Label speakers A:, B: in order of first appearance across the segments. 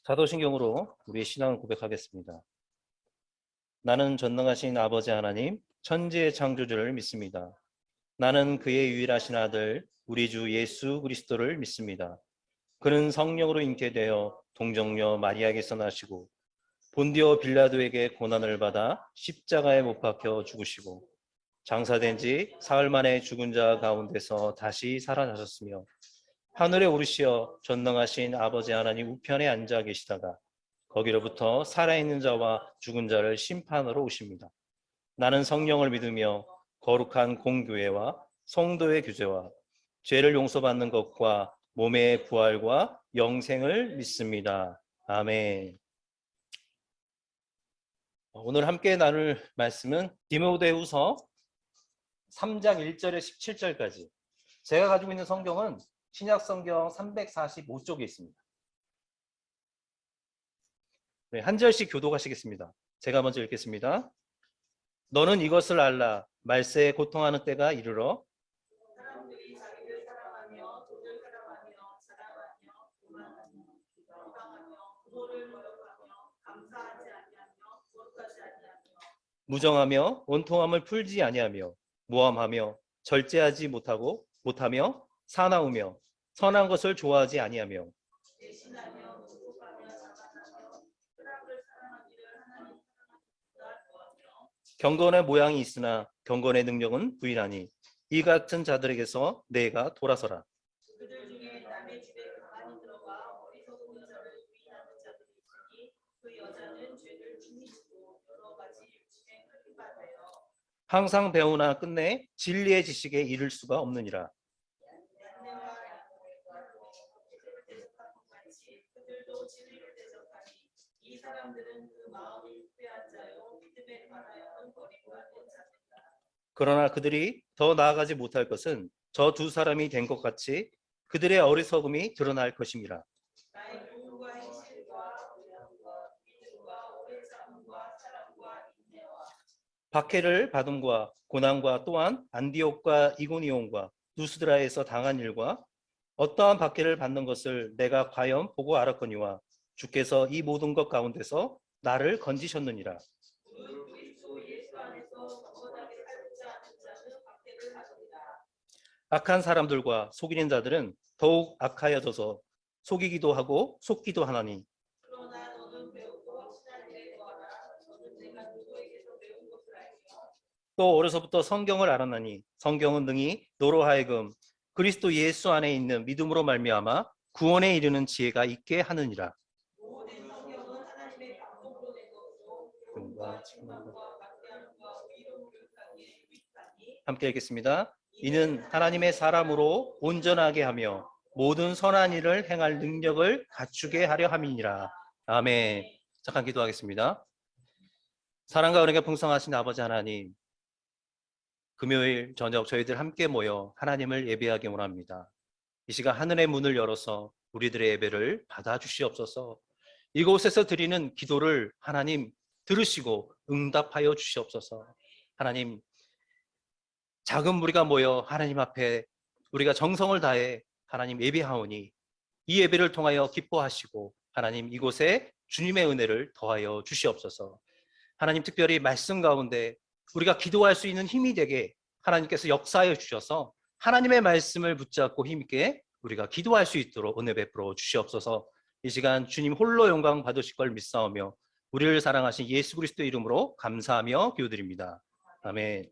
A: 사도신경으로 우리의 신앙을 고백하겠습니다. 나는 전능하신 아버지 하나님, 천지의 창조주를 믿습니다. 나는 그의 유일하신 아들, 우리 주 예수 그리스도를 믿습니다. 그는 성령으로 잉태되어 동정녀 마리아에게서 나시고 본디오 빌라도에게 고난을 받아 십자가에 못 박혀 죽으시고 장사된 지 사흘 만에 죽은 자 가운데서 다시 살아나셨으며 하늘에 오르시어 전능하신 아버지 하나님 우편에 앉아 계시다가 거기로부터 살아있는 자와 죽은 자를 심판으로 오십니다. 나는 성령을 믿으며 거룩한 공교회와 성도의 교제와 죄를 용서받는 것과 몸의 부활과 영생을 믿습니다. 아멘. 오늘 함께 나눌 말씀은 디모데후서 3장 1절에 17절까지. 제가 가지고 있는 성경은 신약성경 345쪽에 있습니다. 네, 한 절씩 교독하시겠습니다. 제가 먼저 읽겠습니다. 너는 이것을 알라. 말세에 고통하는 때가 이르러
B: 사람들이 자기를 사랑하며 돈을 사랑하며 자랑하며 교만하며 비방하며 부모를 거역하며 감사하지 아니하며 구원하지 아니하며
A: 무정하며 원통함을 풀지 아니하며 모함하며 절제하지 못하며 사나우며 선한 것을 좋아하지 아니하며
B: 대신하며 문복하며 자만하며 쾌락을 사랑하기를 하나님 사랑하시보다 더하며
A: 경건의 모양이 있으나 경건의 능력은 부인하니 이 같은 자들에게서 내가 돌아서라.
B: 그들 중에 남의 집에 가만히 들어가 어리석은 자를 부인하는 자들이 있으니 그 여자는 죄를 중이치고 여러 가지 욕심에 끌림 받아요.
A: 항상 배우나 끝내 진리의 지식에 이를 수가 없느니라.
B: 양내와 양모과 진리를 대적한 것 같이 그들도 진리를 대적하니 이 사람들은 그 마음이 후회한 자요 믿음에 관하여는 버리고 하는 자들이다.
A: 그러나 그들이 더 나아가지 못할 것은 저 두 사람이 된 것 같이 그들의 어리석음이 드러날 것임이라.
B: 나의 공과 행실과 의량과 믿음과 오래 참음과 사랑과 인내와
A: 박해를 받음과 고난과 또한 안디옥과 이고니온과 누스드라에서 당한 일과 어떠한 박해를 받는 것을 내가 과연 보고 알았거니와 주께서 이 모든 것 가운데서 나를 건지셨느니라.
B: 그 그리스도 예수 안에서 건건하게 살고자 하는 자는 박해를 받으리라.
A: 악한 사람들과 속이는 자들은 더욱 악하여져서 속이기도 하고 속기도 하나니
B: 그러나 너는 배우고 확신한 일에 거하라. 저는 내가 누구에게서 배운 것을 알며
A: 또 어려서부터 성경을 알았나니 성경은 능히 너로 하여금 그리스도 예수 안에 있는 믿음으로 말미암아 구원에 이르는 지혜가 있게 하느니라.
B: 모든 성경은 하나님의 감동으로 된 것으로 교훈과 책망과 강대함과 의로움을 가기에 유익하니
A: 함께 읽겠습니다. 이는 하나님의 사람으로 온전하게 하며 모든 선한 일을 행할 능력을 갖추게 하려 함이니라. 아멘. 잠깐 기도하겠습니다. 사랑과 은혜가 풍성하신 아버지 하나님, 금요일 저녁 저희들 함께 모여 하나님을 예배하기 원합니다. 이 시간 하늘의 문을 열어서 우리들의 예배를 받아주시옵소서. 이곳에서 드리는 기도를 하나님 들으시고 응답하여 주시옵소서. 하나님, 작은 무리가 모여 하나님 앞에 우리가 정성을 다해 하나님 예배하오니 이 예배를 통하여 기뻐하시고 하나님 이곳에 주님의 은혜를 더하여 주시옵소서. 하나님 특별히 말씀 가운데 우리가 기도할 수 있는 힘이 되게 하나님께서 역사하여 주셔서 하나님의 말씀을 붙잡고 힘있게 우리가 기도할 수 있도록 은혜 베풀어 주시옵소서. 이 시간 주님 홀로 영광 받으실 걸 믿사오며 우리를 사랑하신 예수 그리스도 이름으로 감사하며 기도드립니다. 아멘.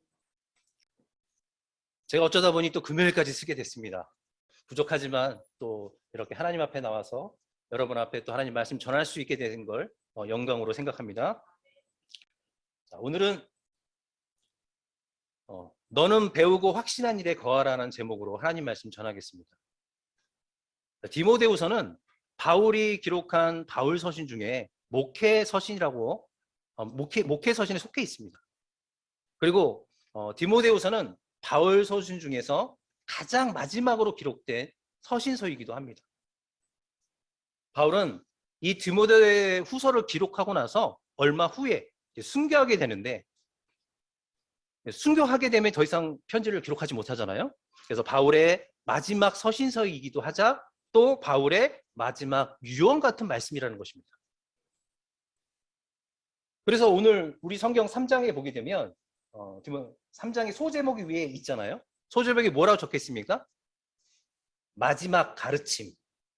A: 제가 어쩌다 보니 또 금요일까지 쓰게 됐습니다. 부족하지만 또 이렇게 하나님 앞에 나와서 여러분 앞에 또 하나님 말씀 전할 수 있게 되는 걸 영광으로 생각합니다. 자, 오늘은 너는 배우고 확신한 일에 거하라는 제목으로 하나님 말씀 전하겠습니다. 디모데후서는 바울이 기록한 바울 서신 중에 목회 서신이라고 목회 서신에 속해 있습니다. 그리고 디모데후서는 바울 서신 중에서 가장 마지막으로 기록된 서신서이기도 합니다. 바울은 이 디모데 후서를 기록하고 나서 얼마 후에 순교하게 되는데, 순교하게 되면 더 이상 편지를 기록하지 못하잖아요. 그래서 바울의 마지막 서신서이기도 하자 또 바울의 마지막 유언 같은 말씀이라는 것입니다. 그래서 오늘 우리 성경 3장에 보게 되면 3장의 소제목이 위에 있잖아요. 소제목이 뭐라고 적혀 있습니까? 마지막 가르침.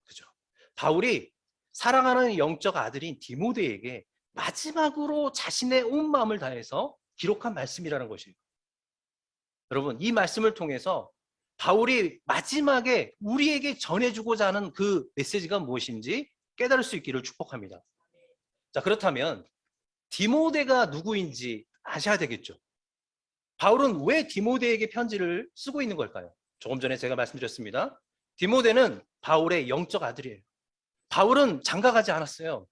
A: 그죠? 바울이 사랑하는 영적 아들인 디모데에게 마지막으로 자신의 온 마음을 다해서 기록한 말씀이라는 것이에요. 여러분, 이 말씀을 통해서 바울이 마지막에 우리에게 전해주고자 하는 그 메시지가 무엇인지 깨달을 수 있기를 축복합니다. 자, 그렇다면 디모데가 누구인지 아셔야 되겠죠. 바울은 왜 디모데에게 편지를 쓰고 있는 걸까요? 조금 전에 제가 말씀드렸습니다. 디모데는 바울의 영적 아들이에요. 바울은 장가가지 않았어요.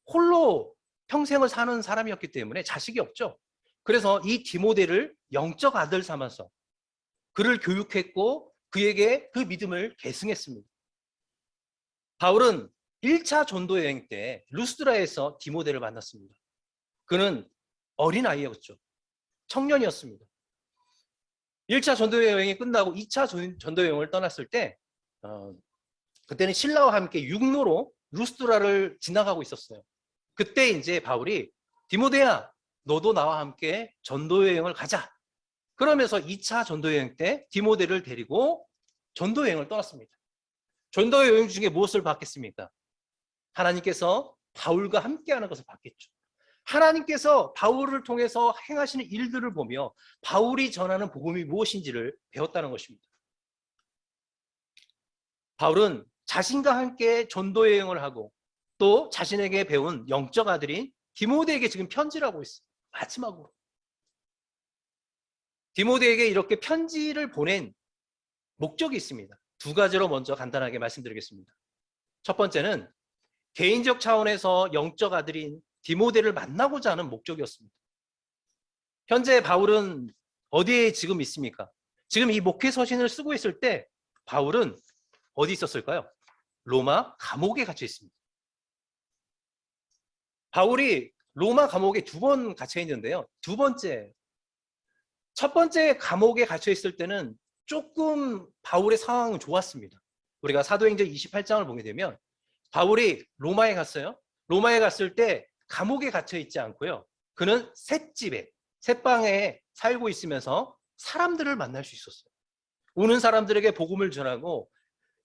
A: 홀로 평생을 사는 사람이었기 때문에 자식이 없죠. 그래서 이 디모데를 영적 아들 삼아서 그를 교육했고 그에게 그 믿음을 계승했습니다. 바울은 1차 전도 여행 때 루스드라에서 디모데를 만났습니다. 그는 어린아이였죠. 청년이었습니다. 1차 전도 여행이 끝나고 2차 전도 여행을 떠났을 때 그때는 신라와 함께 육로로 루스드라를 지나가고 있었어요. 그때 이제 바울이 디모데야, 너도 나와 함께 전도 여행을 가자. 그러면서 2차 전도 여행 때 디모데를 데리고 전도 여행을 떠났습니다. 전도 여행 중에 무엇을 받겠습니까? 하나님께서 바울과 함께하는 것을 받겠죠. 하나님께서 바울을 통해서 행하시는 일들을 보며 바울이 전하는 복음이 무엇인지를 배웠다는 것입니다. 바울은 자신과 함께 전도 여행을 하고 또 자신에게 배운 영적 아들인 디모데에게 지금 편지를 하고 있어요. 마지막으로. 디모데에게 이렇게 편지를 보낸 목적이 있습니다. 두 가지로 먼저 간단하게 말씀드리겠습니다. 첫 번째는 개인적 차원에서 영적 아들인 디모데를 만나고자 하는 목적이었습니다. 현재 바울은 어디에 지금 있습니까? 지금 이 목회 서신을 쓰고 있을 때 바울은 어디 있었을까요? 로마 감옥에 갇혀 있습니다. 바울이 로마 감옥에 2번 갇혀 있는데요. 첫 번째 감옥에 갇혀 있을 때는 조금 바울의 상황은 좋았습니다. 우리가 사도행전 28장을 보게 되면 바울이 로마에 갔어요. 로마에 갔을 때 감옥에 갇혀 있지 않고요. 그는 셋집에, 셋방에 살고 있으면서 사람들을 만날 수 있었어요. 오는 사람들에게 복음을 전하고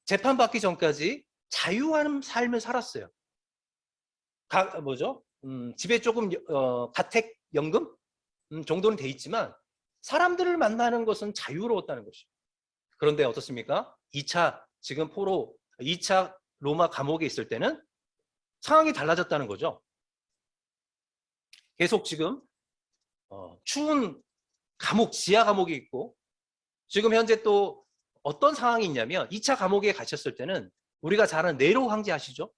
A: 재판받기 전까지 자유한 삶을 살았어요. 집에 조금 가택 연금 정도는 돼 있지만 사람들을 만나는 것은 자유로웠다는 것이죠. 그런데 어떻습니까? 2차 로마 감옥에 있을 때는 상황이 달라졌다는 거죠. 계속 지금 추운 감옥, 지하 감옥이 있고 지금 현재 또 어떤 상황이 있냐면 2차 감옥에 갇혔을 때는 우리가 잘 아는 네로 황제 아시죠?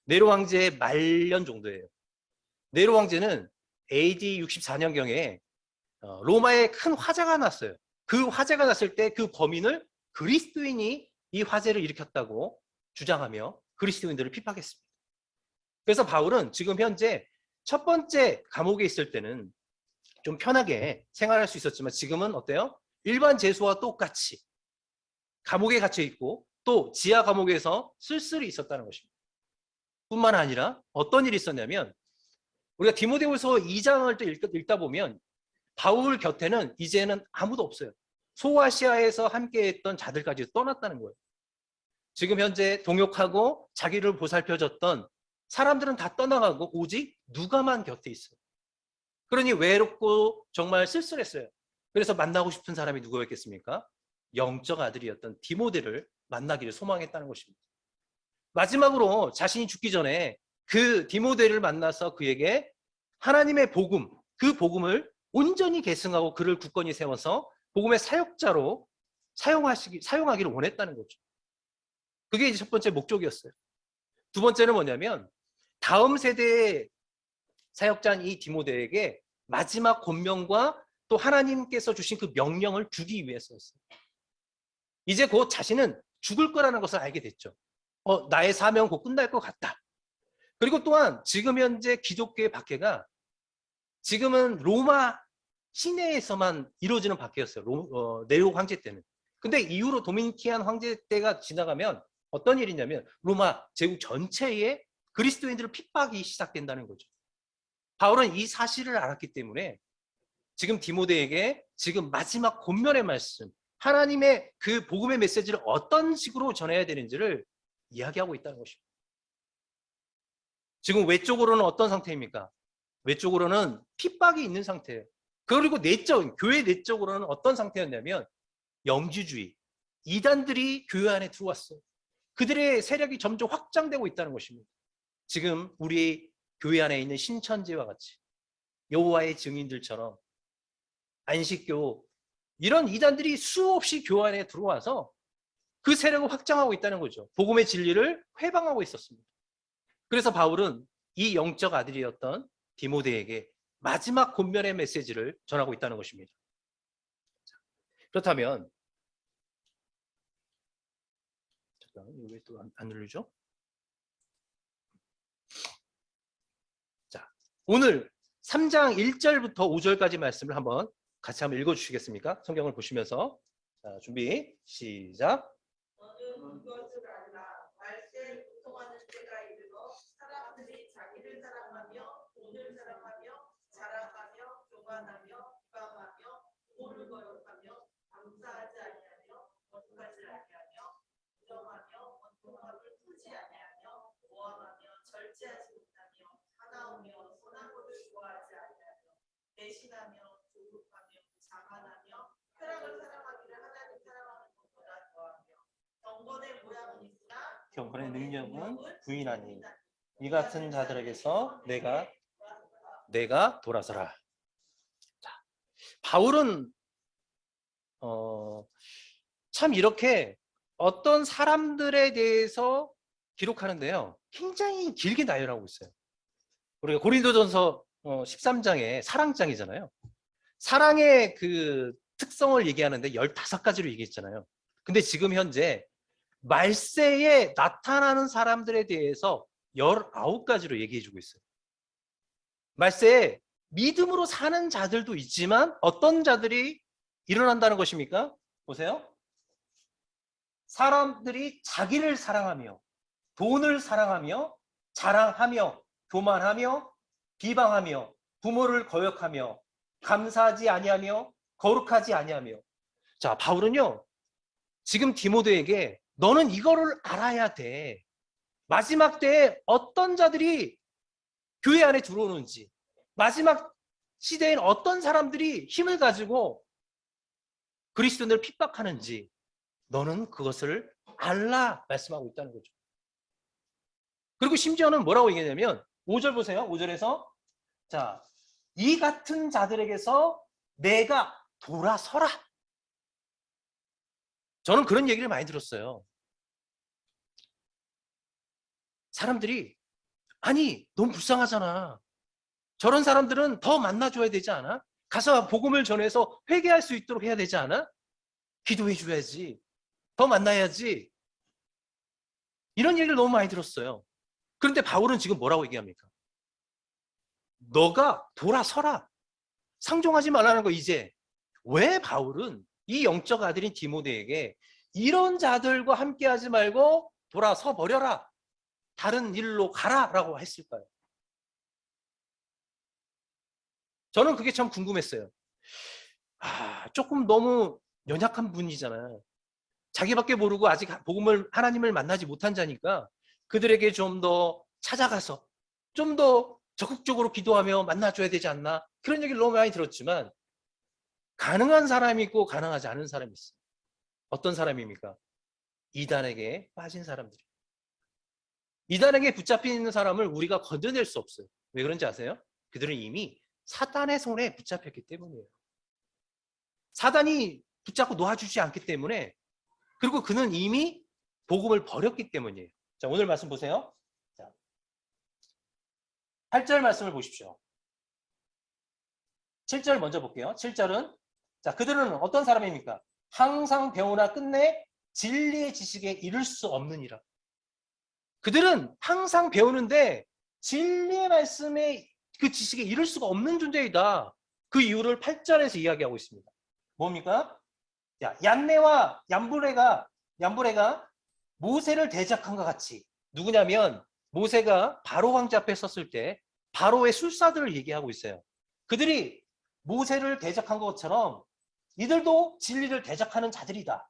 A: 네로 황제의 말년 정도예요. 네로 황제는 AD 64년경에 로마에 큰 화재가 났어요. 그 화재가 났을 때 그 범인을 그리스도인이 이 화재를 일으켰다고 주장하며 그리스도인들을 핍박했습니다. 그래서 바울은 지금 현재 첫 번째 감옥에 있을 때는 좀 편하게 생활할 수 있었지만 지금은 어때요? 일반 죄수와 똑같이 감옥에 갇혀 있고 또 지하 감옥에서 쓸쓸히 있었다는 것입니다. 뿐만 아니라 어떤 일이 있었냐면 우리가 디모데후서 2장을 또 읽다 보면 바울 곁에는 이제는 아무도 없어요. 소아시아에서 함께했던 자들까지 떠났다는 거예요. 지금 현재 동역하고 자기를 보살펴줬던 사람들은 다 떠나가고 오직 누가만 곁에 있어요. 그러니 외롭고 정말 쓸쓸했어요. 그래서 만나고 싶은 사람이 누구였겠습니까? 영적 아들이었던 디모데를 만나기를 소망했다는 것입니다. 마지막으로 자신이 죽기 전에 그 디모데를 만나서 그에게 하나님의 복음, 그 복음을 온전히 계승하고 그를 굳건히 세워서 복음의 사역자로 사용하기를 원했다는 거죠. 그게 이제 첫 번째 목적이었어요. 두 번째는 뭐냐면 다음 세대의 사역자인 이 디모데에게 마지막 권명과 또 하나님께서 주신 그 명령을 주기 위해서였어요. 이제 곧 자신은 죽을 거라는 것을 알게 됐죠. 나의 사명 곧 끝날 것 같다. 그리고 또한 지금 현재 기독교의 박해가 지금은 로마 시내에서만 이루어지는 박해였어요. 네로 황제 때는. 근데 이후로 도미니키안 황제 때가 지나가면 어떤 일이냐면 로마 제국 전체에 그리스도인들을 핍박이 시작된다는 거죠. 바울은 이 사실을 알았기 때문에 지금 디모데에게 지금 마지막 권면의 말씀, 하나님의 그 복음의 메시지를 어떤 식으로 전해야 되는지를 이야기하고 있다는 것입니다. 지금 외적으로는 어떤 상태입니까? 외적으로는 핍박이 있는 상태예요. 그리고 교회 내적으로는 어떤 상태였냐면 영주주의, 이단들이 교회 안에 들어왔어요. 그들의 세력이 점점 확장되고 있다는 것입니다. 지금 우리 교회 안에 있는 신천지와 같이 여호와의 증인들처럼 안식교 이런 이단들이 수없이 교회 안에 들어와서 그 세력을 확장하고 있다는 거죠. 복음의 진리를 회방하고 있었습니다. 그래서 바울은 이 영적 아들이었던 디모데에게 마지막 권면의 메시지를 전하고 있다는 것입니다. 그렇다면 왜 또 안 누르죠? 자, 오늘 3장 1절부터 5절까지 말씀을 같이 한번 읽어주시겠습니까? 성경을 보시면서. 자, 준비 시작.
B: 너는 그것을 알라. 말세에 고통하는 때가 이르러 사람들이 자기를 사랑하며 돈을 사랑하며 자랑하며 교만하며 비방하며 부모를 거역하며 감사하지 아니하며 거룩하지 아니하며 부정하며 원통함을 풀지 아니하며 모함하며 절제하지 못하며 사나우며 선한 것을 좋아하지 아니하며 배신하며 조급하며 자만하며 쾌락을 사랑하기를 하나님 사랑하는 것보다 더하며 경건의 모양은 있으나
A: 경건의 능력은 부인하니 이 같은 자들에게서 내가 돌아서라. 자, 바울은 참 이렇게 어떤 사람들에 대해서 기록하는데요. 굉장히 길게 나열하고 있어요. 우리가 고린도전서 13장에 사랑장이잖아요. 사랑의 그 특성을 얘기하는데 15가지로 얘기했잖아요. 근데 지금 현재 말세에 나타나는 사람들에 대해서 19가지로 얘기해주고 있어요. 말세에 믿음으로 사는 자들도 있지만 어떤 자들이 일어난다는 것입니까? 보세요. 사람들이 자기를 사랑하며 돈을 사랑하며 자랑하며 교만하며 비방하며 부모를 거역하며 감사하지 아니하며 거룩하지 아니하며. 자, 바울은요 지금 디모데에게 너는 이거를 알아야 돼. 마지막 때에 어떤 자들이 교회 안에 들어오는지, 마지막 시대엔 어떤 사람들이 힘을 가지고 그리스도인들을 핍박하는지 너는 그것을 알라 말씀하고 있다는 거죠. 그리고 심지어는 뭐라고 얘기하냐면 5절 보세요. 5절에서 자, 이 같은 자들에게서 내가 돌아서라. 저는 그런 얘기를 많이 들었어요. 사람들이 아니 너무 불쌍하잖아. 저런 사람들은 더 만나줘야 되지 않아? 가서 복음을 전해서 회개할 수 있도록 해야 되지 않아? 기도해 줘야지. 더 만나야지. 이런 얘기를 너무 많이 들었어요. 그런데 바울은 지금 뭐라고 얘기합니까? 너가 돌아서라. 상종하지 말라는 거. 이제 왜 바울은 이 영적 아들인 디모데에게 이런 자들과 함께하지 말고 돌아서 버려라. 다른 일로 가라라고 했을까요? 저는 그게 참 궁금했어요. 조금 너무 연약한 분이잖아요. 자기밖에 모르고 아직 하나님을 만나지 못한 자니까 그들에게 좀 더 찾아가서 좀 더 적극적으로 기도하며 만나줘야 되지 않나, 그런 얘기를 너무 많이 들었지만 가능한 사람이 있고 가능하지 않은 사람이 있어요. 어떤 사람입니까? 이단에게 빠진 사람들이. 이단에게 붙잡혀 있는 사람을 우리가 건져낼 수 없어요. 왜 그런지 아세요? 그들은 이미 사단의 손에 붙잡혔기 때문이에요. 사단이 붙잡고 놓아주지 않기 때문에, 그리고 그는 이미 복음을 버렸기 때문이에요. 자, 오늘 말씀 보세요. 자, 8절 말씀을 보십시오. 7절 먼저 볼게요. 7절은 자, 그들은 어떤 사람입니까? 항상 배우나 끝내 진리의 지식에 이를 수 없느니라. 그들은 항상 배우는데 진리의 말씀에 그 지식에 이를 수가 없는 존재이다. 그 이유를 8절에서 이야기하고 있습니다. 뭡니까? 야, 얀네와 얀브레가 모세를 대적한 것 같이. 누구냐면 모세가 바로 왕자 앞에 섰을 때 바로의 술사들을 얘기하고 있어요. 그들이 모세를 대적한 것처럼 이들도 진리를 대적하는 자들이다.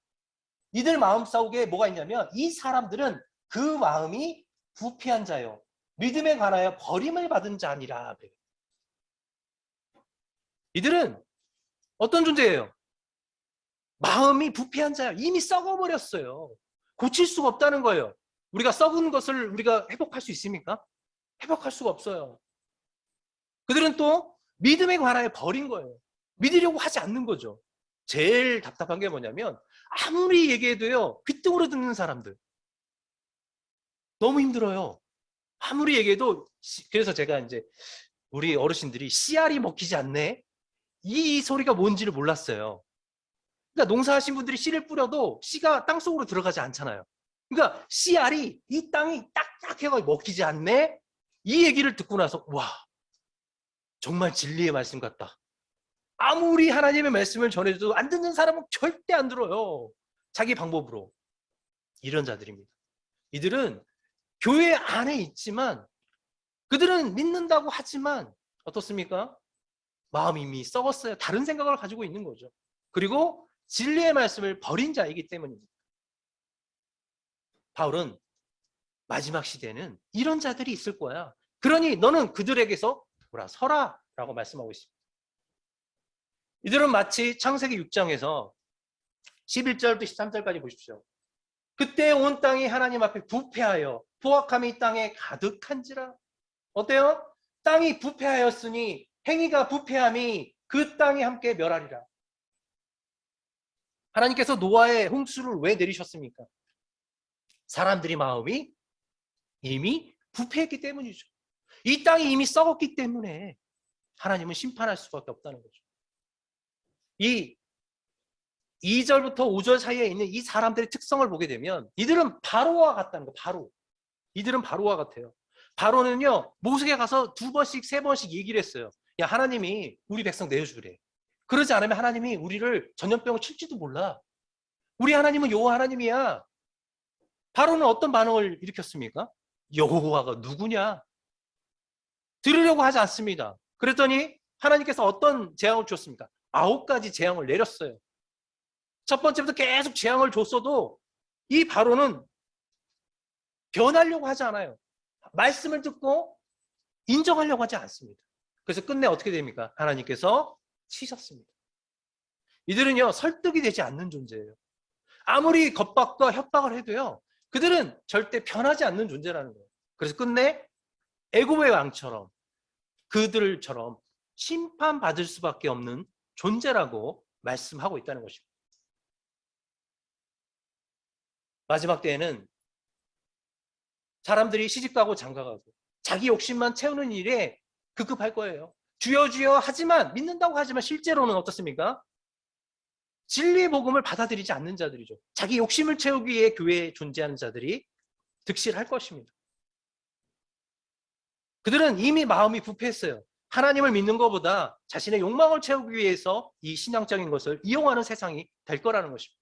A: 이들 마음 싸우기에 뭐가 있냐면 이 사람들은 그 마음이 부패한 자요. 믿음에 관하여 버림을 받은 자니라. 이들은 어떤 존재예요? 마음이 부패한 자예요. 이미 썩어버렸어요. 고칠 수가 없다는 거예요. 우리가 썩은 것을 우리가 회복할 수 있습니까? 회복할 수가 없어요. 그들은 또 믿음에 관하여 버린 거예요. 믿으려고 하지 않는 거죠. 제일 답답한 게 뭐냐면 아무리 얘기해도요. 귓등으로 듣는 사람들. 너무 힘들어요. 아무리 얘기해도 그래서 제가 이제 우리 어르신들이 씨알이 먹히지 않네. 이 소리가 뭔지를 몰랐어요. 그러니까 농사하신 분들이 씨를 뿌려도 씨가 땅속으로 들어가지 않잖아요. 그러니까 씨알이 이 땅이 딱딱해가 먹히지 않네. 이 얘기를 듣고 나서 와 정말 진리의 말씀 같다. 아무리 하나님의 말씀을 전해도 안 듣는 사람은 절대 안 들어요. 자기 방법으로. 이런 자들입니다. 이들은 교회 안에 있지만 그들은 믿는다고 하지만 어떻습니까? 마음이 이미 썩었어요. 다른 생각을 가지고 있는 거죠. 그리고 진리의 말씀을 버린 자이기 때문입니다. 바울은 마지막 시대에는 이런 자들이 있을 거야. 그러니 너는 그들에게서 돌아서라 라고 말씀하고 있습니다. 이들은 마치 창세기 6장에서 11절부터 13절까지 보십시오. 그때 온 땅이 하나님 앞에 부패하여 포악함이 땅에 가득한지라. 어때요? 땅이 부패하였으니 행위가 부패함이 그 땅에 함께 멸하리라. 하나님께서 노아의 홍수를 왜 내리셨습니까? 사람들이 마음이 이미 부패했기 때문이죠. 이 땅이 이미 썩었기 때문에 하나님은 심판할 수밖에 없다는 거죠. 이 2절부터 5절 사이에 있는 이 사람들의 특성을 보게 되면 이들은 바로와 같다는 거. 바로. 이들은 바로와 같아요. 바로는요. 모세에 가서 2번씩 3번씩 얘기를 했어요. 야 하나님이 우리 백성 내어주래. 그러지 않으면 하나님이 우리를 전염병을 칠지도 몰라. 우리 하나님은 여호와 하나님이야. 바로는 어떤 반응을 일으켰습니까? 여호와가 누구냐? 들으려고 하지 않습니다. 그랬더니 하나님께서 어떤 재앙을 주었습니까? 9가지 재앙을 내렸어요. 첫 번째부터 계속 재앙을 줬어도 이 바로는 변하려고 하지 않아요. 말씀을 듣고 인정하려고 하지 않습니다. 그래서 끝내 어떻게 됩니까? 하나님께서 치셨습니다. 이들은요 설득이 되지 않는 존재예요. 아무리 겁박과 협박을 해도요 그들은 절대 변하지 않는 존재라는 거예요. 그래서 끝내 애굽의 왕처럼 그들처럼 심판받을 수밖에 없는 존재라고 말씀하고 있다는 것입니다. 마지막 때에는 사람들이 시집가고 장가가고 자기 욕심만 채우는 일에 급급할 거예요. 주여 주여 하지만 믿는다고 하지만 실제로는 어떻습니까? 진리의 복음을 받아들이지 않는 자들이죠. 자기 욕심을 채우기 위해 교회에 존재하는 자들이 득실할 것입니다. 그들은 이미 마음이 부패했어요. 하나님을 믿는 것보다 자신의 욕망을 채우기 위해서 이 신앙적인 것을 이용하는 세상이 될 거라는 것입니다.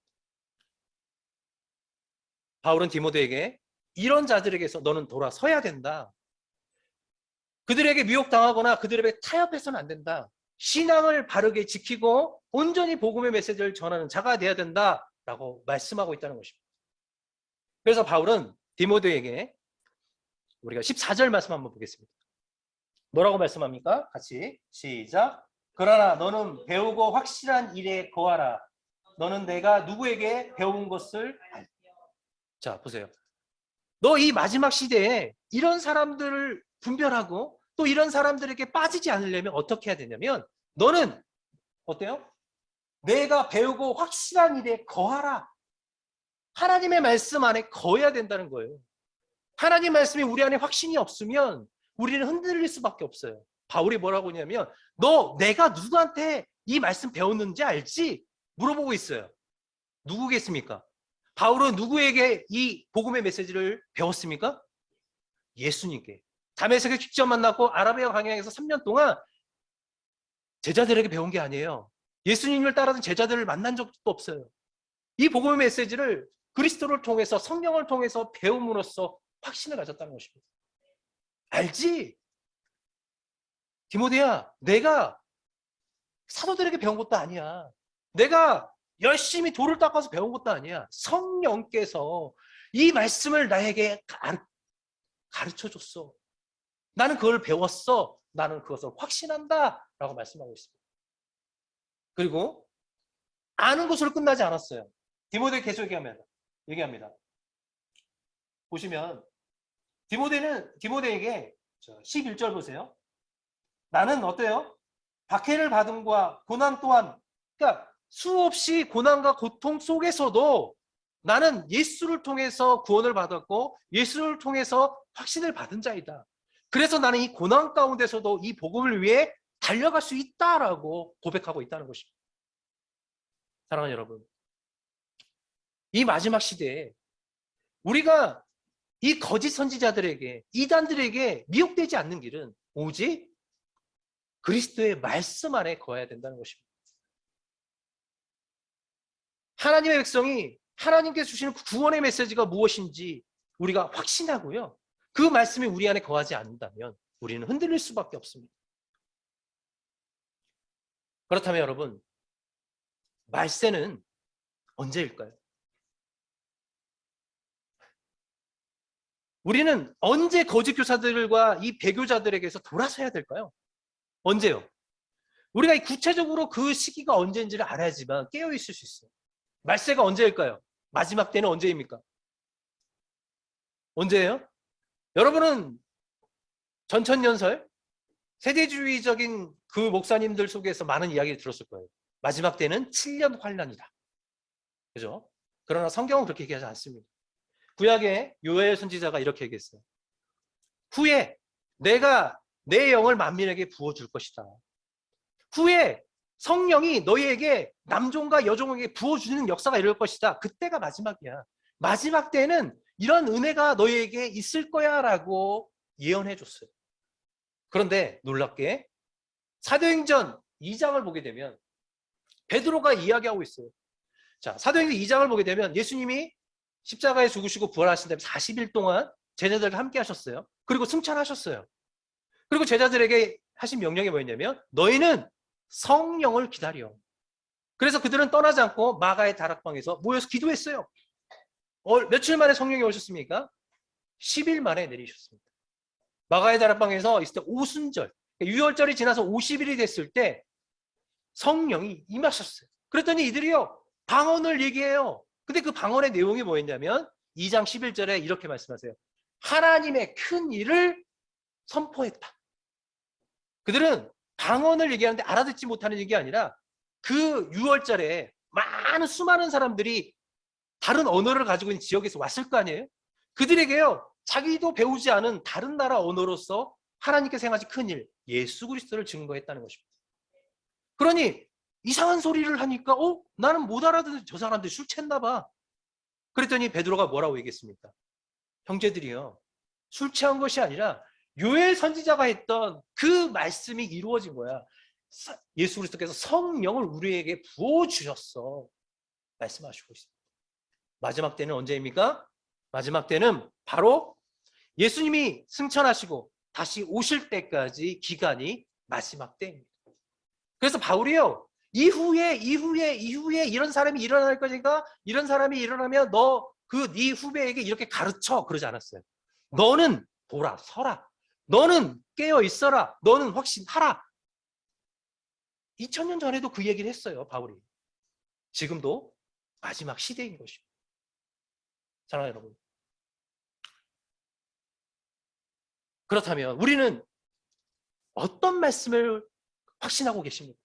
A: 바울은 디모데에게 이런 자들에게서 너는 돌아서야 된다. 그들에게 미혹당하거나 그들에게 타협해서는 안 된다. 신앙을 바르게 지키고 온전히 복음의 메시지를 전하는 자가 되어야 된다라고 말씀하고 있다는 것입니다. 그래서 바울은 디모데에게 우리가 14절 말씀 한번 보겠습니다. 뭐라고 말씀합니까? 같이 시작. 그러나 너는 배우고 확실한 일에 거하라. 너는 내가 누구에게 배운 것을 알라. 자 보세요. 너 이 마지막 시대에 이런 사람들을 분별하고 또 이런 사람들에게 빠지지 않으려면 어떻게 해야 되냐면 너는 어때요? 내가 배우고 확실한 일에 거하라. 하나님의 말씀 안에 거해야 된다는 거예요. 하나님 말씀이 우리 안에 확신이 없으면 우리는 흔들릴 수밖에 없어요. 바울이 뭐라고 하냐면 내가 누구한테 이 말씀 배웠는지 알지? 물어보고 있어요. 누구겠습니까? 바울은 누구에게 이 복음의 메시지를 배웠습니까? 예수님께. 다메섹에 직접 만났고 아라비아 광야에서 3년 동안 제자들에게 배운 게 아니에요. 예수님을 따르는 제자들을 만난 적도 없어요. 이 복음의 메시지를 그리스도를 통해서 성령을 통해서 배움으로써 확신을 가졌다는 것입니다. 알지? 디모데야, 내가 사도들에게 배운 것도 아니야. 내가 열심히 돌을 닦아서 배운 것도 아니야. 성령께서 이 말씀을 나에게 가르쳐 줬어. 나는 그걸 배웠어. 나는 그것을 확신한다. 라고 말씀하고 있습니다. 그리고 아는 것으로 끝나지 않았어요. 디모데 계속 얘기합니다. 보시면 디모데에게 11절 보세요. 나는 어때요? 박해를 받음과 고난 또한, 그러니까 수없이 고난과 고통 속에서도 나는 예수를 통해서 구원을 받았고 예수를 통해서 확신을 받은 자이다. 그래서 나는 이 고난 가운데서도 이 복음을 위해 달려갈 수 있다라고 고백하고 있다는 것입니다. 사랑하는 여러분, 이 마지막 시대에 우리가 이 거짓 선지자들에게, 이단들에게 미혹되지 않는 길은 오직 그리스도의 말씀 안에 거해야 된다는 것입니다. 하나님의 백성이 하나님께서 주시는 구원의 메시지가 무엇인지 우리가 확신하고요. 그 말씀이 우리 안에 거하지 않는다면 우리는 흔들릴 수밖에 없습니다. 그렇다면 여러분, 말세는 언제일까요? 우리는 언제 거짓 교사들과 이 배교자들에게서 돌아서야 될까요? 언제요? 우리가 구체적으로 그 시기가 언제인지를 알아야지만 깨어 있을 수 있어요. 말세가 언제일까요? 마지막 때는 언제입니까? 언제예요? 여러분은 전천년설, 세대주의적인 그 목사님들 속에서 많은 이야기를 들었을 거예요. 마지막 때는 7년 환란이다. 그죠? 그러나 성경은 그렇게 얘기하지 않습니다. 구약의 요엘 선지자가 이렇게 얘기했어요. 후에 내가 내 영을 만민에게 부어줄 것이다. 후에 성령이 너희에게 남종과 여종에게 부어주는 역사가 이럴 것이다. 그때가 마지막이야. 마지막 때는 이런 은혜가 너희에게 있을 거야 라고 예언해 줬어요. 그런데 놀랍게 사도행전 2장을 보게 되면 베드로가 이야기하고 있어요. 자, 사도행전 2장을 보게 되면 예수님이 십자가에 죽으시고 부활하신 다음에 40일 동안 제자들과 함께 하셨어요. 그리고 승천하셨어요. 그리고 제자들에게 하신 명령이 뭐였냐면 너희는 성령을 기다려. 그래서 그들은 떠나지 않고 마가의 다락방에서 모여서 기도했어요. 며칠 만에 성령이 오셨습니까? 10일 만에 내리셨습니다. 마가의 다락방에서 있을 때 오순절, 유월절이 지나서 50일이 됐을 때 성령이 임하셨어요. 그랬더니 이들이요 방언을 얘기해요. 근데 그 방언의 내용이 뭐였냐면 2장 11절에 이렇게 말씀하세요. 하나님의 큰 일을 선포했다. 그들은 방언을 얘기하는데 알아듣지 못하는 얘기 아니라 그 6월절에 수많은 사람들이 다른 언어를 가지고 있는 지역에서 왔을 거 아니에요? 그들에게요 자기도 배우지 않은 다른 나라 언어로서 하나님께서 행하신 큰 일, 예수 그리스도를 증거했다는 것입니다. 그러니 이상한 소리를 하니까 나는 못 알아듣는 저 사람들이 술 챘나 봐. 그랬더니 베드로가 뭐라고 얘기했습니까? 형제들이요 술 취한 것이 아니라 요엘 선지자가 했던 그 말씀이 이루어진 거야. 예수 그리스도께서 성령을 우리에게 부어주셨어. 말씀하시고 있습니다. 마지막 때는 언제입니까? 마지막 때는 바로 예수님이 승천하시고 다시 오실 때까지 기간이 마지막 때입니다. 그래서 바울이요 이후에 이런 사람이 일어날 거니까 이런 사람이 일어나면 너 네 후배에게 이렇게 가르쳐 그러지 않았어요. 너는 돌아서라. 너는 깨어 있어라. 너는 확신하라. 2000년 전에도 그 얘기를 했어요, 바울이. 지금도 마지막 시대인 것입니다. 사랑하는 여러분. 그렇다면 우리는 어떤 말씀을 확신하고 계십니까?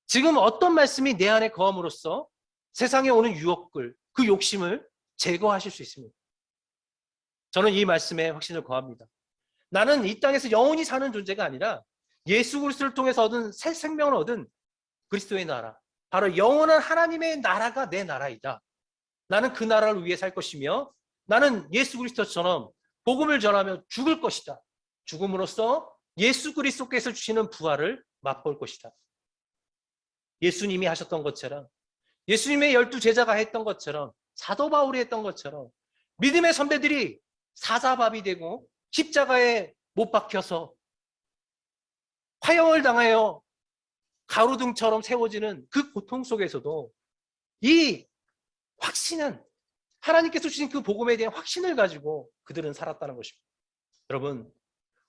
A: 지금 어떤 말씀이 내 안에 거함으로써 세상에 오는 유혹을, 그 욕심을 제거하실 수 있습니다. 저는 이 말씀에 확신을 거합니다. 나는 이 땅에서 영원히 사는 존재가 아니라 예수 그리스도를 통해서 얻은 새 생명을 얻은 그리스도의 나라, 바로 영원한 하나님의 나라가 내 나라이다. 나는 그 나라를 위해 살 것이며 나는 예수 그리스도처럼 복음을 전하며 죽을 것이다. 죽음으로써 예수 그리스도께서 주시는 부활을 맛볼 것이다. 예수님이 하셨던 것처럼 예수님의 12제자가 했던 것처럼, 사도 바울이 했던 것처럼 믿음의 선배들이 사자밥이 되고 십자가에 못 박혀서 화형을 당하여 가로등처럼 세워지는 그 고통 속에서도 이 확신은, 하나님께서 주신 그 복음에 대한 확신을 가지고 그들은 살았다는 것입니다. 여러분,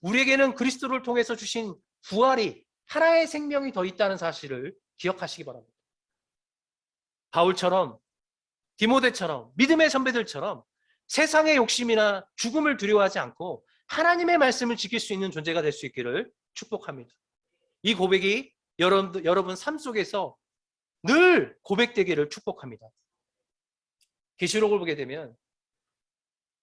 A: 우리에게는 그리스도를 통해서 주신 부활이, 하나의 생명이 더 있다는 사실을 기억하시기 바랍니다. 바울처럼, 디모데처럼, 믿음의 선배들처럼 세상의 욕심이나 죽음을 두려워하지 않고 하나님의 말씀을 지킬 수 있는 존재가 될 수 있기를 축복합니다. 이 고백이 여러분 삶 속에서 늘 고백되기를 축복합니다. 계시록을 보게 되면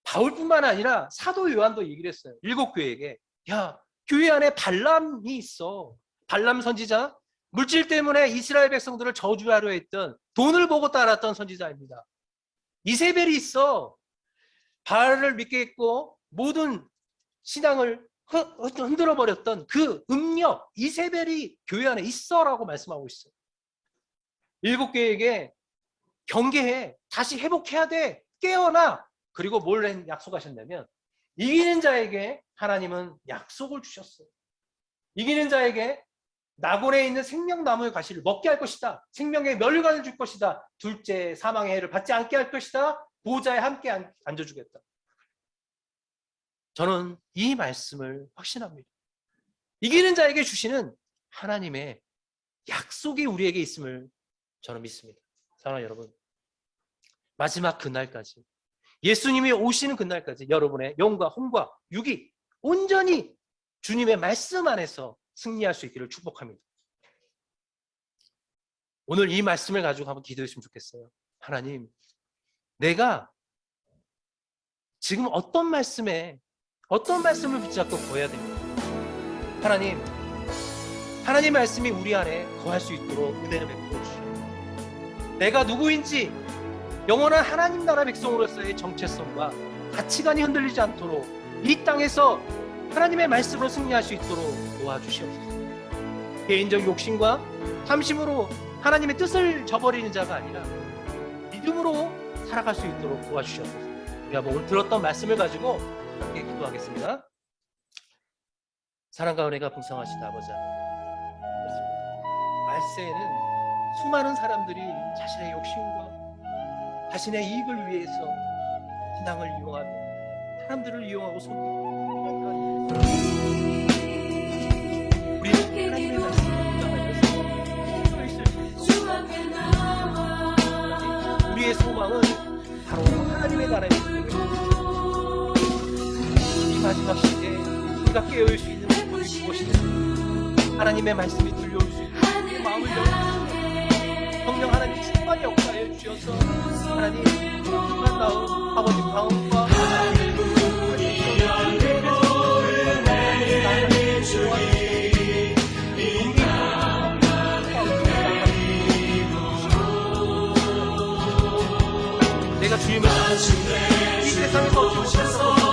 A: 바울뿐만 아니라 사도 요한도 얘기를 했어요. 7교회에게, 야, 교회 안에 발람이 있어. 발람 선지자, 물질 때문에 이스라엘 백성들을 저주하려 했던, 돈을 보고 따랐던 선지자입니다. 이세벨이 있어. 바알을 믿게 했고 모든 신앙을 흔들어 버렸던 그 음력 이세벨이 교회 안에 있어라고 말씀하고 있어요. 7교회에게 경계해, 다시 회복해야 돼, 깨어나. 그리고 뭘 약속하셨냐면, 이기는 자에게 하나님은 약속을 주셨어요. 이기는 자에게 낙원에 있는 생명나무의 가시를 먹게 할 것이다. 생명의 멸관을 줄 것이다. 둘째, 사망의 해를 받지 않게 할 것이다. 보좌에 함께 앉아주겠다. 저는 이 말씀을 확신합니다. 이기는 자에게 주시는 하나님의 약속이 우리에게 있음을 저는 믿습니다. 사랑하는 여러분, 마지막 그날까지, 예수님이 오시는 그날까지 여러분의 영과 혼과 육이 온전히 주님의 말씀 안에서 승리할 수 있기를 축복합니다. 오늘 이 말씀을 가지고 한번 기도했으면 좋겠어요. 하나님, 내가 지금 어떤 말씀을 붙잡고 거해야 됩니까? 하나님, 하나님 말씀이 우리 안에 거할 수 있도록 은혜를 베풀어 주시옵소서. 내가 누구인지, 영원한 하나님 나라 백성으로서의 정체성과 가치관이 흔들리지 않도록 이 땅에서 하나님의 말씀으로 승리할 수 있도록 도와주시옵소서. 개인적 욕심과 탐심으로 하나님의 뜻을 저버리는 자가 아니라 믿음으로 살아갈 수 있도록 도와주시옵소서. 우리가 오늘 들었던 말씀을 가지고 함께 기도하겠습니다. 사랑과 은혜가 풍성하신 아버지, 말세에는 수많은 사람들이 자신의 욕심과 자신의 이익을 위해서 신앙을 이용하며 사람들을 이용하고 속이고, 우리는 하나님의 말씀을 붙잡아 있을 수 있습니다. 우리의 소망은 바로 하나님의 나라의 복음입니다. 이 마지막 시대에 우리가 깨어올 수 있는 것이 무엇이냐? 하나님의 말씀이 들려올 수 있는 우리의 마음을 열어주시고 성령 하나님 충만히 역사해 주셔서 하나님 충만 다음 아버지 마음과 내가 주님을 이 세상에서 어찌 시작하고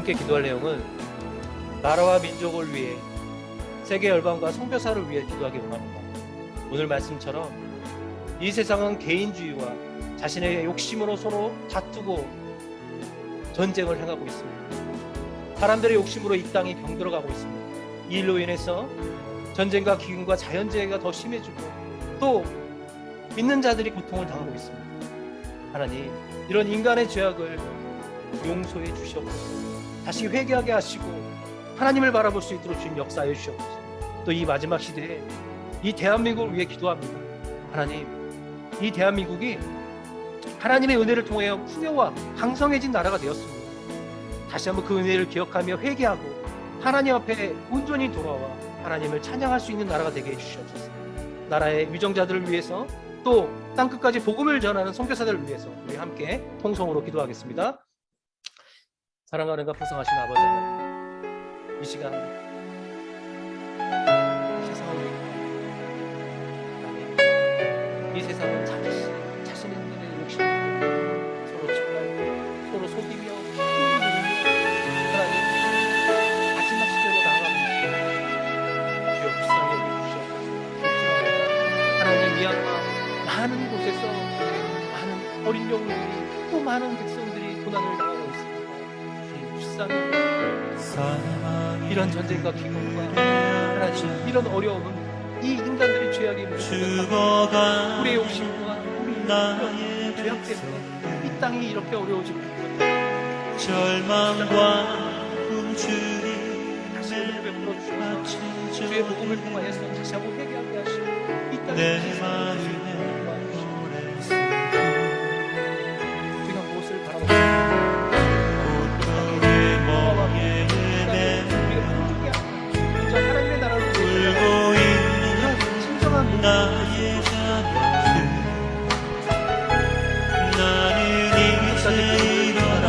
A: 함께 기도할 내용은 나라와 민족을 위해 세계 열방과 선교사를 위해 기도하기 원합니다. 오늘 말씀처럼 이 세상은 개인주의와 자신의 욕심으로 서로 다투고 전쟁을 행하고 있습니다. 사람들의 욕심으로 이 땅이 병들어가고 있습니다. 이 일로 인해서 전쟁과 기근과 자연재해가 더 심해지고 또 믿는 자들이 고통을 당하고 있습니다. 하나님, 이런 인간의 죄악을 용서해 주시옵소서. 다시 회개하게 하시고 하나님을 바라볼 수 있도록 주님 역사해 주시옵소서. 또 이 마지막 시대에 이 대한민국을 위해 기도합니다. 하나님, 이 대한민국이 하나님의 은혜를 통하여 풍요와 강성해진 나라가 되었습니다. 다시 한번 그 은혜를 기억하며 회개하고 하나님 앞에 온전히 돌아와 하나님을 찬양할 수 있는 나라가 되게 해주시옵소서. 나라의 위정자들을 위해서 또 땅끝까지 복음을 전하는 선교사들을 위해서 우리 함께 통성으로 기도하겠습니다. 사랑하는 가 풍성하신 아버지 하나님, 이 시간 이 세상은 자신의 눈에 욕심을 서로 쳐가고 서로 속이며 하나님 마지막 시대로 나아가고 있습니다. 주여 불쌍히 여겨주시옵소서. 하나님 미얀마 많은 곳에서 많은 어린 영웅들이 또 많은 백성들이 고난을 당하고 있습니다. 주님 불쌍히 이런 전쟁과 기근과 하나님 이런 어려움은 이 인간들의 죄악이 묻어나고 우리의 욕심과 우리의 죄악 때문에 이 땅이 이렇게 어려워지고 있습니다.
C: 절망과 꿈틀이
A: 다시 은혜를 베풀어 주시옵소서. 주의 복음을 통하여서 다시 한번 회개하게 하시고 이 땅의
C: 내 마음에 오래 숨고
A: 우리가 무엇을 바라봅니까?
C: 고통의 멍에
A: 우리가 풍족이 아니라 진짜 하나님의 나라를
C: 울고 있는
A: 진정한
C: 나의 자녀들 나는 이제 일어나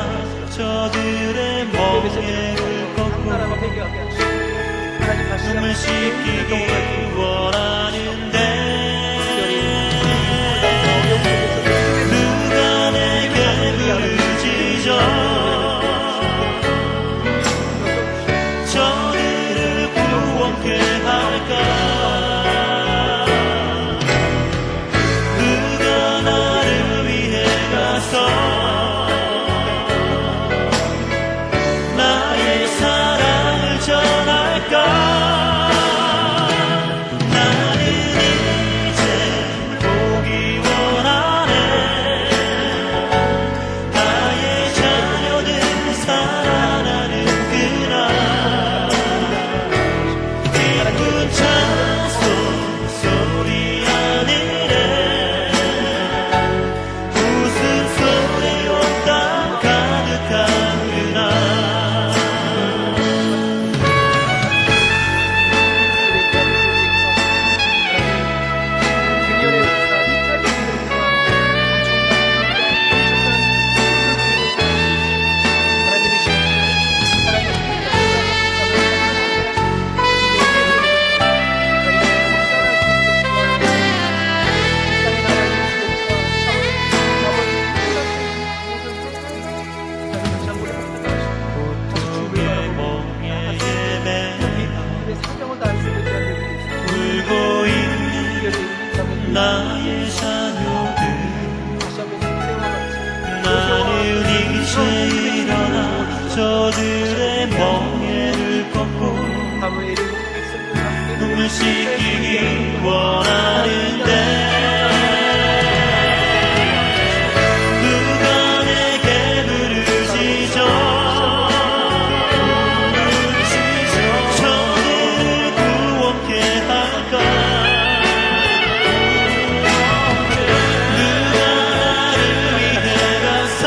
C: 저들의 멍에를 걷고
A: 나라가 회개하게 하시고 하나님 다시
C: 숨을
A: 한번
C: 쉬기 원하는데 누가 내게 부르짖어 저들을 구원케 할까 누가 나를 위해 가서 나의 사랑을 전할까 나는 이제 보기 원하네 나의 자녀들 살아나는 그날 기쁜 찬송 소리 하늘에 웃음소리로 땅 가득한 그날 고통의 멍에에 울고 있는 나의 자녀들 나는 이제 일어나 저들의 멍에를 걷고 눈물 씻기기 원하는데 누가 내게 부르짖어 저들을 구원케 할까 누가 나를 위해 가서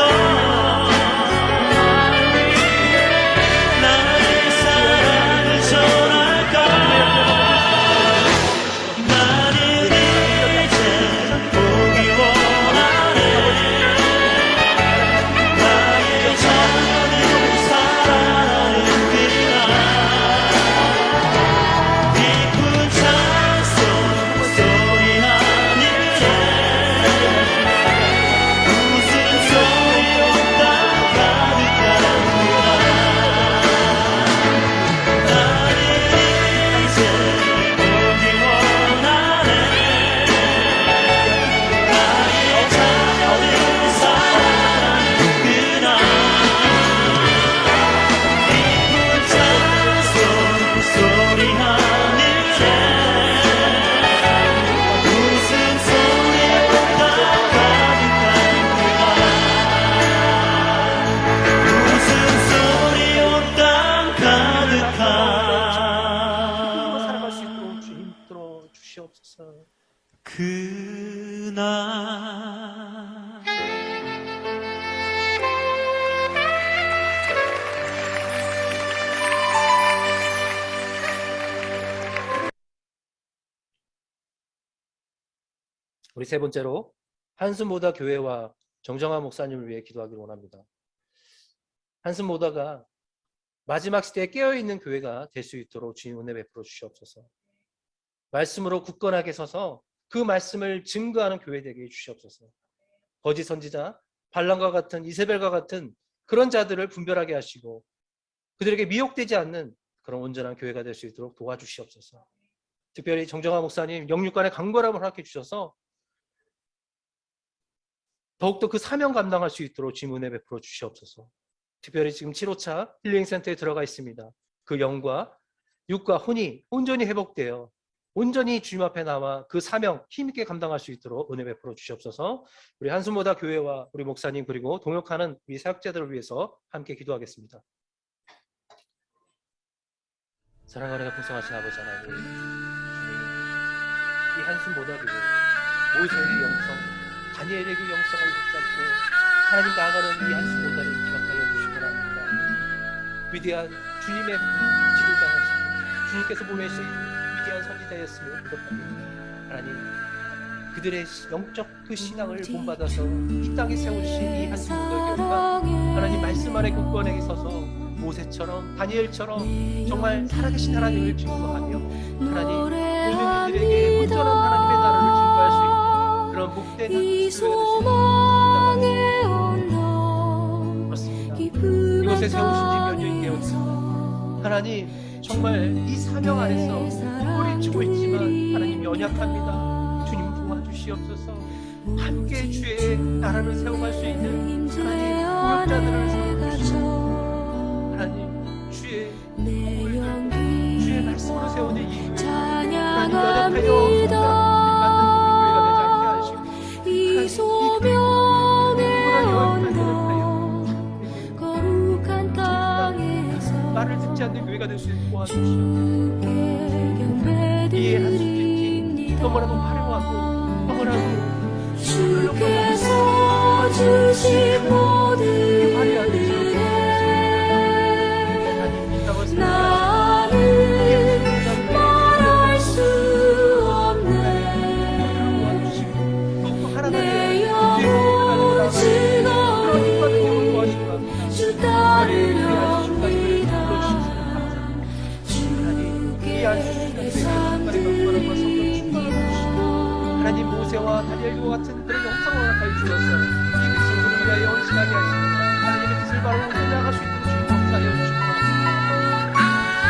C: 나의 사랑을 전할까 나는 이제
A: 주옵소서.
C: 그날
A: 우리 세 번째로 한숨모다 교회와 정정화 목사님을 위해 기도하기를 원합니다. 한숨모다가 마지막 시대에 깨어있는 교회가 될 수 있도록 주님 은혜 베풀어 주시옵소서. 말씀으로 굳건하게 서서 그 말씀을 증거하는 교회 되게 해주시옵소서. 거짓 선지자, 발람과 같은 이세벨과 같은 그런 자들을 분별하게 하시고 그들에게 미혹되지 않는 그런 온전한 교회가 될 수 있도록 도와주시옵소서. 특별히 정정화 목사님 영육간의 강건함을 허락해 주셔서 더욱더 그 사명 감당할 수 있도록 주님 은혜 베풀어 주시옵소서. 특별히 지금 7호차 힐링센터에 들어가 있습니다. 그 영과 육과 혼이 온전히 회복되어 온전히 주님 앞에 나와 그 사명 힘있게 감당할 수 있도록 은혜 베풀어 주시옵소서. 우리 한숨모다 교회와 우리 목사님 그리고 동역하는 우리 사역자들을 위해서 함께 기도하겠습니다. 사랑하는 풍성하신 아버지 하나님, 주님, 이 한숨모다 교회 모세의 영성, 다니엘의 그 영성을 붙잡고 하나님 나아가는 이 한숨모다를 기억하여 주시기 바랍니다. 위대한 주님의 지도자였으며 주님께서 보내신 위대한 선지자였으며 믿었다니 하나님 그들의 영적 그 신앙을 본받아서 이 땅에 세우신 이 한숨모다 교회가 하나님 말씀 안에 굳건하게 서서 모세처럼 다니엘처럼 정말 살아계신 하나님을 증거하며 하나님 모든 이들에게 온전한 하나님의 나라를 증거할 수 있는 그런 복된 교회가 될 수 있는 그렇습니다. 이곳에 세우신 지 몇 년이 되었습니다. 하나님 정말 이 사명 안에서 꼬리치고 있지만 하나님 연약합니다. 주님 도와주시옵소서. 함께 주의 나라를 세워갈 수 있는 하나님 고역자들을 세워주시옵소서. 하나님 주의 말씀으로 세우는 이 교회 하나님 연약하여 성장을 받는 교회가 되지 않게 하시고 하나님 이 교회 말을 듣지 않는 교회가 될 수 있도록 도와주시옵소서. 이해 할수 있겠지. 너무나도 화려하고 너무나도
D: 주께서 주신 모든
A: 화려한
D: 나는 말할 수 없네 내 영혼 즐거이 주 따르렵니다 주께 삶 드립니다
A: 하나님 모세와 다니엘과 같은 그런 영성을 허락하여 주셔서 이 백성들을 위하여 헌신하게 하시고 하나님의 뜻을 바로 나아갈 수 있도록 주님 감사하여 주시고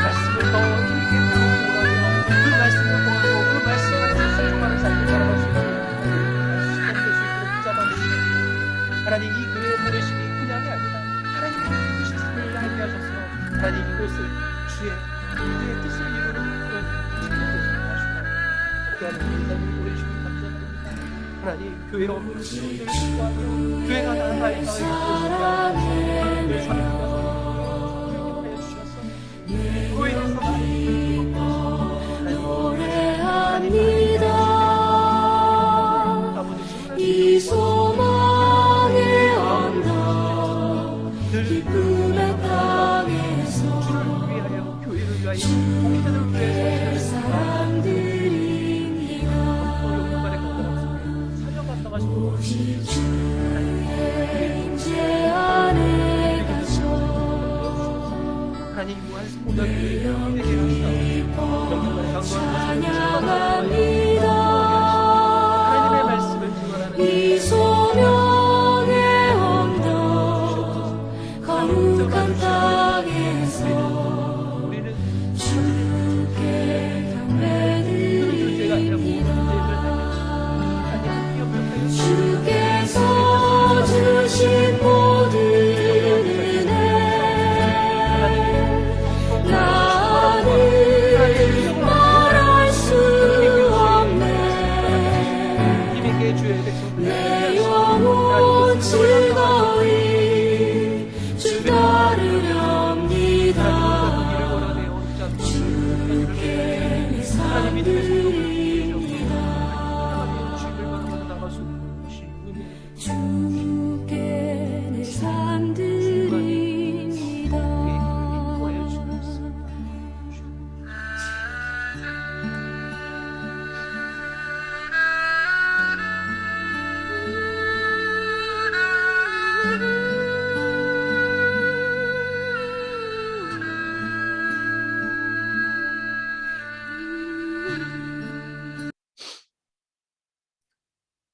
A: 말씀을 더 힘있게 배우고나며 그 말씀을 보고 그 말씀 안에서 순종하는 삶을 살아갈 수 있도록 시간 될 수 있도록 붙잡아 주시고 하나님 이 교회의 보내심이 그냥이 아니라 하나님의 뜻이 삶을 알게 하셔서 하나님 이곳을 주의 뜻을 이루는 그런 주님의 뜻을 도와주시고 함께하는 인생을 보내주시고 감사합니다. 하나님 교회 없는 친구들 수고하며 교회가 나아갈 땅을 보여주시며 늘 살아가서 하여 주셔서 교회에서 많은
D: 노래합니다 이 소망의 언덕 기쁨의 땅에서
A: 주를 위하여 교회를 위하여 목회자들을 위해서
D: 사람들입니다
A: 영광의 건강을 사명 감당하시고
D: 임재 안에 갇혀
A: 하나님 무한 모든 교회를 되게 하시옵소서. 영광의
D: 찬양합니다
A: 하나님의 말씀을 증언하는
D: 이 소명의 언덕 거룩한 땅에서
A: 우리는
D: 주께
A: 문제가 아니라 모든
D: 경배드립니다
A: 문제를
D: 주께서 주신 모든 은혜 나는 말할 수 없네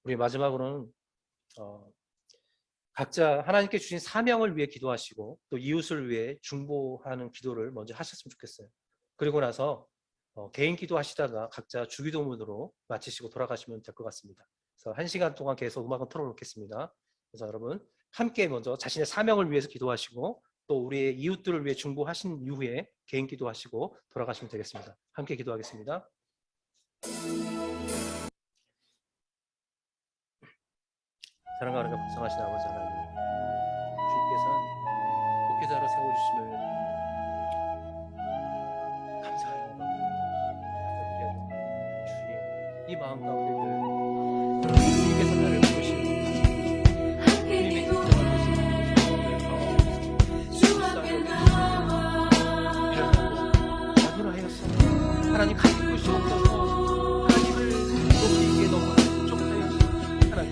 A: 우리 마지막으로는 각자 하나님께 주신 사명을 위해 기도하시고 또 이웃을 위해 중보하는 기도를 먼저 하셨으면 좋겠어요. 그리고 나서 개인 기도하시다가 각자 주기도문으로 마치시고 돌아가시면 될 것 같습니다. 그래서 1시간 동안 계속 음악을 틀어놓겠습니다. 그래서 여러분 함께 먼저 자신의 사명을 위해서 기도하시고 또 우리의 이웃들을 위해 중보하신 이후에 개인 기도하시고 돌아가시면 되겠습니다. 함께 기도하겠습니다. 사랑과 하나님과 복성하신 아버지 하나님, 주님께서는 목회자로 세워주심을 감사합니다. 주님, 이 마음 가운데 늘 주님께서 나를 부르시고 주님의 뜻대로 하시는 하나님 가진 곳이 없어서 하나님을 높이기에 너무 부족하였습니다. 하나님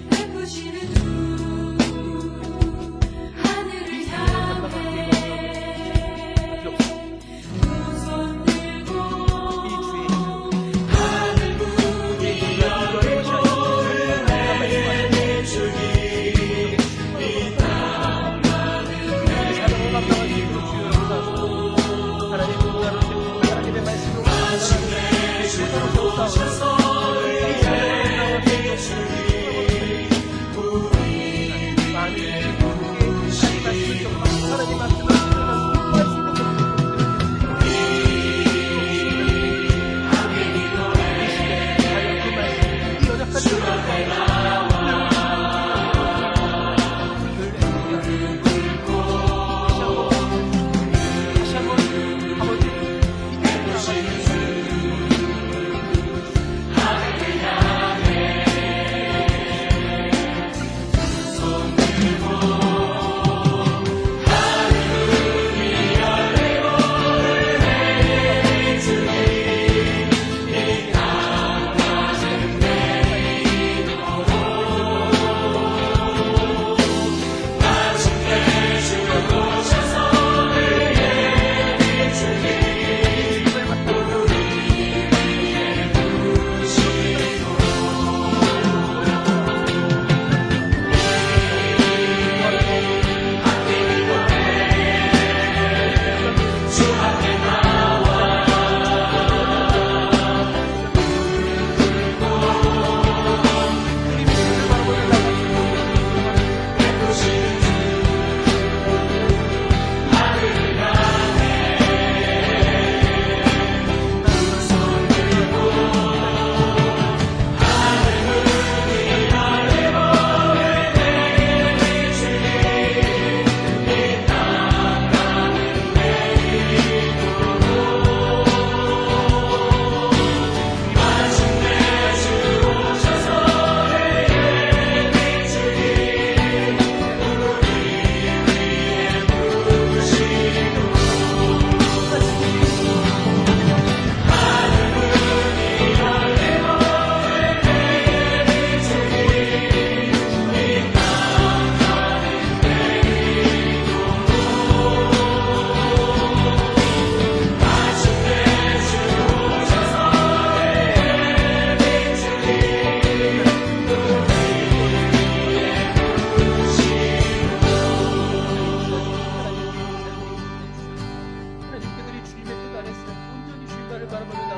C: 바라보는